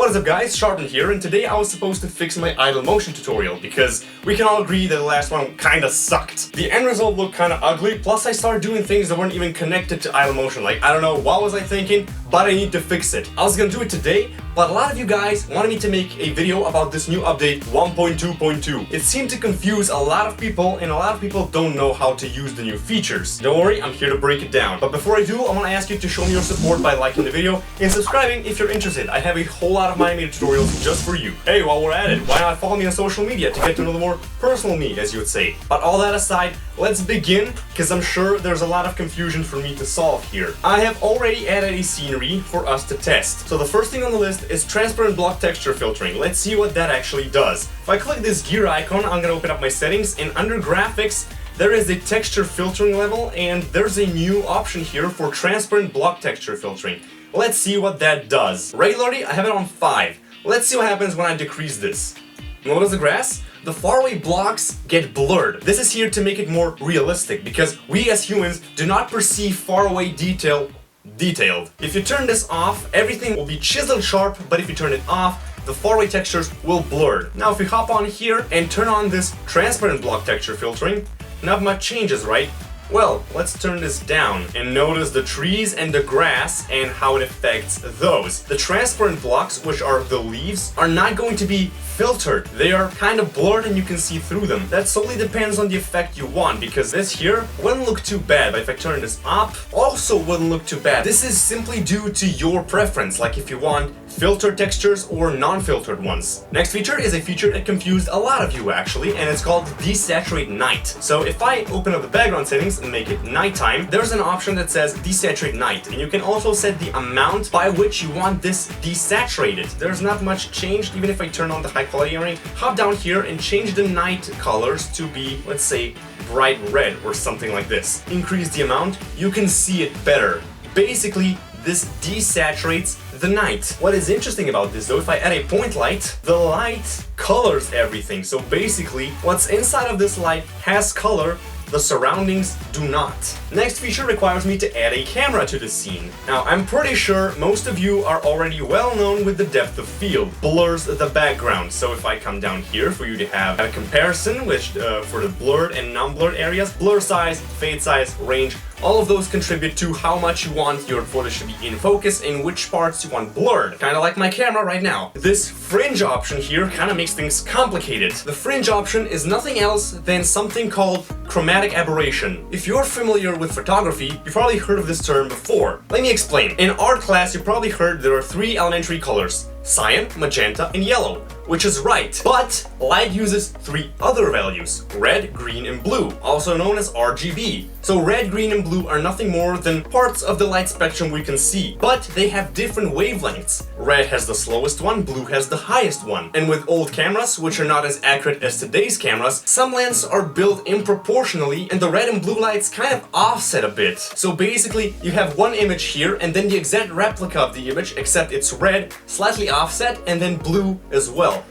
What is up guys, Sharpwind here, and today I was supposed to fix my idle motion tutorial because we can all agree that the last one kinda sucked. The end result looked kinda ugly, plus I started doing things that weren't even connected to idle motion. Like, I don't know, what was I thinking, but I need to fix it. I was gonna do it today, but a lot of you guys wanted me to make a video about this new update 1.2.2. It seemed to confuse a lot of people, and a lot of people don't know how to use the new features. Don't worry, I'm here to break it down. But before I do, I want to ask you to show me your support by liking the video and subscribing if you're interested. I have a whole lot of Mine Imator tutorials just for you. Hey, while we're at it, why not follow me on social media to get to know the more personal me, as you would say. But all that aside, let's begin, because I'm sure there's a lot of confusion for me to solve here. I have already added a scenery for us to test. So the first thing on the list is transparent block texture filtering. Let's see what that actually does. If I click this gear icon, I'm gonna open up my settings, and under graphics, there is a texture filtering level, and there's a new option here for transparent block texture filtering. Let's see what that does. Regularly, I have it on 5. Let's see what happens when I decrease this. Notice the grass? The faraway blocks get blurred. This is here to make it more realistic, because we as humans do not perceive faraway detailed. If you turn this off, everything will be chiseled sharp, but if you turn it off, the faraway textures will blur. Now if we hop on here and turn on this transparent block texture filtering, not much changes, right? Well, let's turn this down and notice the trees and the grass and how it affects those. The transparent blocks, which are the leaves, are not going to be filtered. They are kind of blurred and you can see through them. That solely depends on the effect you want, because this here wouldn't look too bad, but if I turn this up, also wouldn't look too bad. This is simply due to your preference, like if you want filtered textures or non-filtered ones. Next feature is a feature that confused a lot of you actually, and it's called Desaturate Night. So if I open up the background settings and make it nighttime, there's an option that says Desaturate Night, and you can also set the amount by which you want this desaturated. There's not much changed, even if I turn on the high quality ring. Hop down here and change the night colors to be, let's say, bright red or something like this. Increase the amount, you can see it better. Basically, this desaturates the night. What is interesting about this though, if I add a point light, the light colors everything. So basically, what's inside of this light has color, the surroundings do not. Next feature requires me to add a camera to the scene. Now, I'm pretty sure most of you are already well known with the depth of field. Blurs the background. So if I come down here for you to have a comparison, which for the blurred and non-blurred areas, blur size, fade size, range, all of those contribute to how much you want your footage to be in focus and which parts you want blurred. Kinda like my camera right now. This fringe option here kinda makes things complicated. The fringe option is nothing else than something called Chromatic Aberration. If you're familiar with photography, you've probably heard of this term before. Let me explain. In art class, you probably heard there are 3 elementary colors: cyan, magenta, and yellow, which is right. But light uses 3 other values: red, green, and blue, also known as RGB. So red, green, and blue are nothing more than parts of the light spectrum we can see, but they have different wavelengths. Red has the slowest one, blue has the highest one. And with old cameras, which are not as accurate as today's cameras, some lenses are built improportionally, and the red and blue lights kind of offset a bit. So basically, you have one image here, and then the exact replica of the image, except it's red, slightly offset, and then blue as well.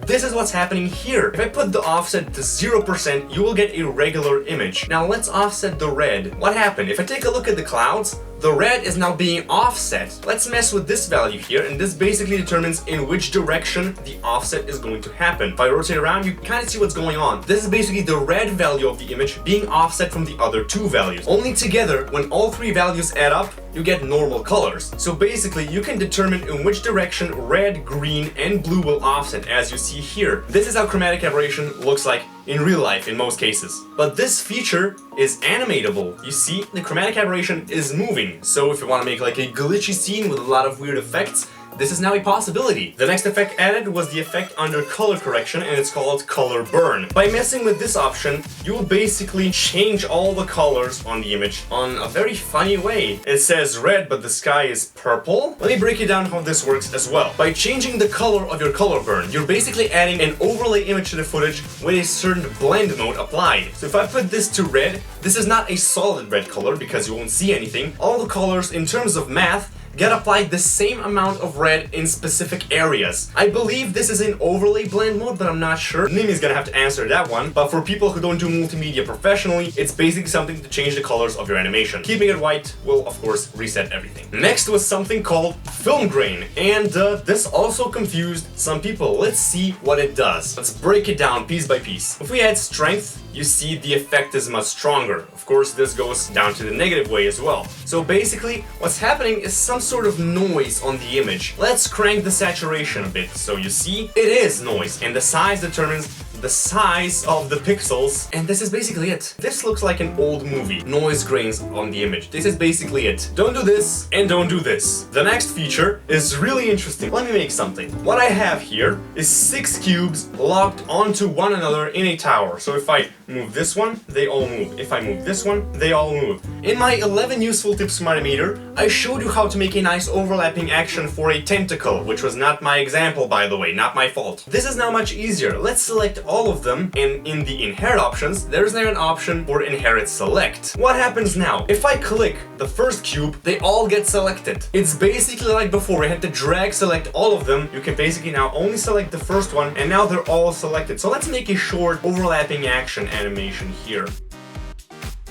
This is what's happening here. If I put the offset to 0%, you will get a regular image. Now let's offset the red. What happened? If I take a look at the clouds, the red is now being offset. Let's mess with this value here, and this basically determines in which direction the offset is going to happen. If I rotate around, you kind of see what's going on. This is basically the red value of the image being offset from the other 2 values. Only together, when all 3 values add up, you get normal colors. So basically, you can determine in which direction red, green, and blue will offset, as you see here. This is how chromatic aberration looks like in real life in most cases. But this feature is animatable. You see, the chromatic aberration is moving. So if you want to make like a glitchy scene with a lot of weird effects, this is now a possibility. The next effect added was the effect under color correction, and it's called color burn. By messing with this option, you will basically change all the colors on the image on a very funny way. It says red, but the sky is purple. Let me break you down how this works as well. By changing the color of your color burn, you're basically adding an overlay image to the footage with a certain blend mode applied. So if I put this to red, this is not a solid red color because you won't see anything. All the colors in terms of math get applied the same amount of red in specific areas. I believe this is in overlay blend mode, but I'm not sure. Nimi's gonna have to answer that one. But for people who don't do multimedia professionally, it's basically something to change the colors of your animation. Keeping it white will, of course, reset everything. Next was something called film grain, and this also confused some people. Let's see what it does. Let's break it down piece by piece. If we add strength, you see the effect is much stronger. Of course, this goes down to the negative way as well. So basically, what's happening is some sort of noise on the image. Let's crank the saturation a bit. So you see, it is noise, and the size determines the size of the pixels, and this is basically it. This looks like an old movie. Noise grains on the image. This is basically it. Don't do this, and don't do this. The next feature is really interesting. Let me make something. What I have here is 6 cubes locked onto one another in a tower. So if I move this one, they all move. If I move this one, they all move. In my 11 useful tips from Mine Imator, I showed you how to make a nice overlapping action for a tentacle, which was not my example, by the way, not my fault. This is now much easier. Let's select all of them, and in the inherit options, there's now an option for inherit select. What happens now? If I click the first cube, they all get selected. It's basically like before, I had to drag select all of them. You can basically now only select the first one, and now they're all selected. So let's make a short overlapping action animation here.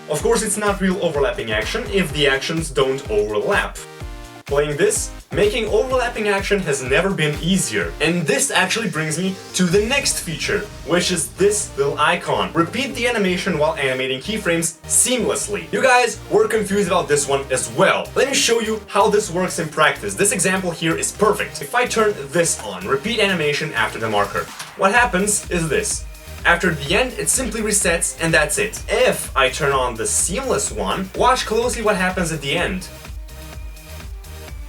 Of course, it's not real overlapping action if the actions don't overlap. Playing this, making overlapping action has never been easier. And this actually brings me to the next feature, which is this little icon. Repeat the animation while animating keyframes seamlessly. You guys were confused about this one as well. Let me show you how this works in practice. This example here is perfect. If I turn this on, repeat animation after the marker, what happens is this. After the end, it simply resets, and that's it. If I turn on the seamless one, watch closely what happens at the end.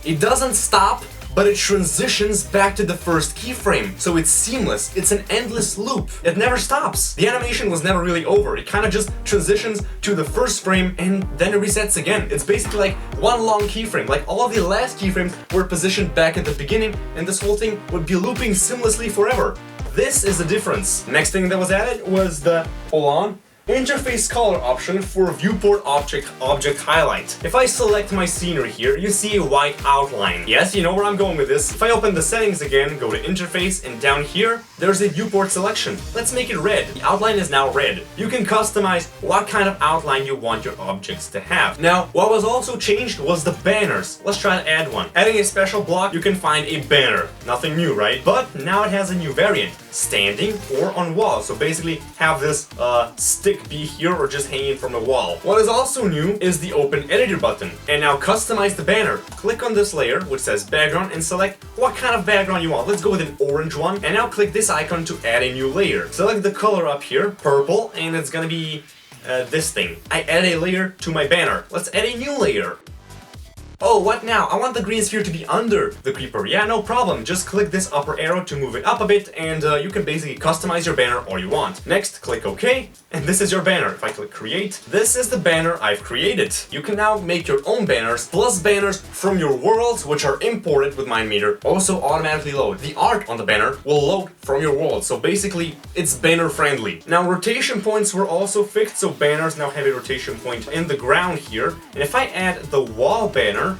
It doesn't stop, but it transitions back to the first keyframe. So it's seamless, it's an endless loop. It never stops. The animation was never really over. It kind of just transitions to the first frame and then it resets again. It's basically like one long keyframe. Like all of the last keyframes were positioned back at the beginning, and this whole thing would be looping seamlessly forever. This is the difference. Next thing that was added was the, hold on, interface color option for viewport object highlight. If I select my scenery here, you see a white outline. Yes, you know where I'm going with this. If I open the settings again, go to interface, and down here, there's a viewport selection. Let's make it red. The outline is now red. You can customize what kind of outline you want your objects to have. Now, what was also changed was the banners. Let's try to add one. Adding a special block, you can find a banner. Nothing new, right? But now it has a new variant. Standing or on wall. So basically have this stick be here or just hanging from the wall. What is also new is the open editor button. And now customize the banner. Click on this layer which says background and select what kind of background you want. Let's go with an orange one. And now click this icon to add a new layer. Select the color up here, purple, and it's gonna be this thing. I add a layer to my banner. Let's add a new layer. Oh, what now? I want the green sphere to be under the creeper. Yeah, no problem. Just click this upper arrow to move it up a bit, and you can basically customize your banner all you want. Next, click OK, and this is your banner. If I click Create, this is the banner I've created. You can now make your own banners, plus banners from your worlds, which are imported with Mine Imator, also automatically load. The art on the banner will load from your world, so basically, it's banner friendly. Now, rotation points were also fixed, so banners now have a rotation point in the ground here. And if I add the wall banner,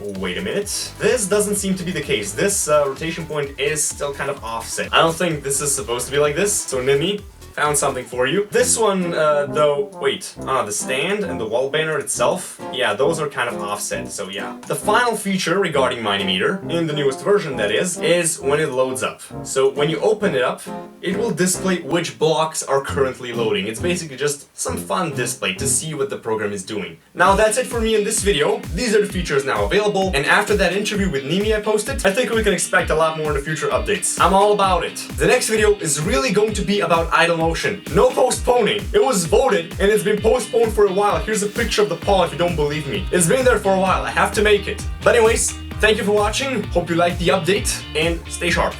wait a minute. This doesn't seem to be the case. This rotation point is still kind of offset. I don't think this is supposed to be like this. So Nimi, found something for you. This one, though, wait. The stand and the wall banner itself, yeah, those are kind of offset, so yeah. The final feature regarding Mine Imator, in the newest version that is when it loads up. So when you open it up, it will display which blocks are currently loading. It's basically just some fun display to see what the program is doing. Now that's it for me in this video. These are the features now available, and after that interview with Nimi I posted, I think we can expect a lot more in the future updates. I'm all about it. The next video is really going to be about idle motion. No postponing. It was voted and it's been postponed for a while. Here's a picture of the poll if you don't believe me. It's been there for a while. I have to make it. But anyways, thank you for watching. Hope you liked the update and stay sharp.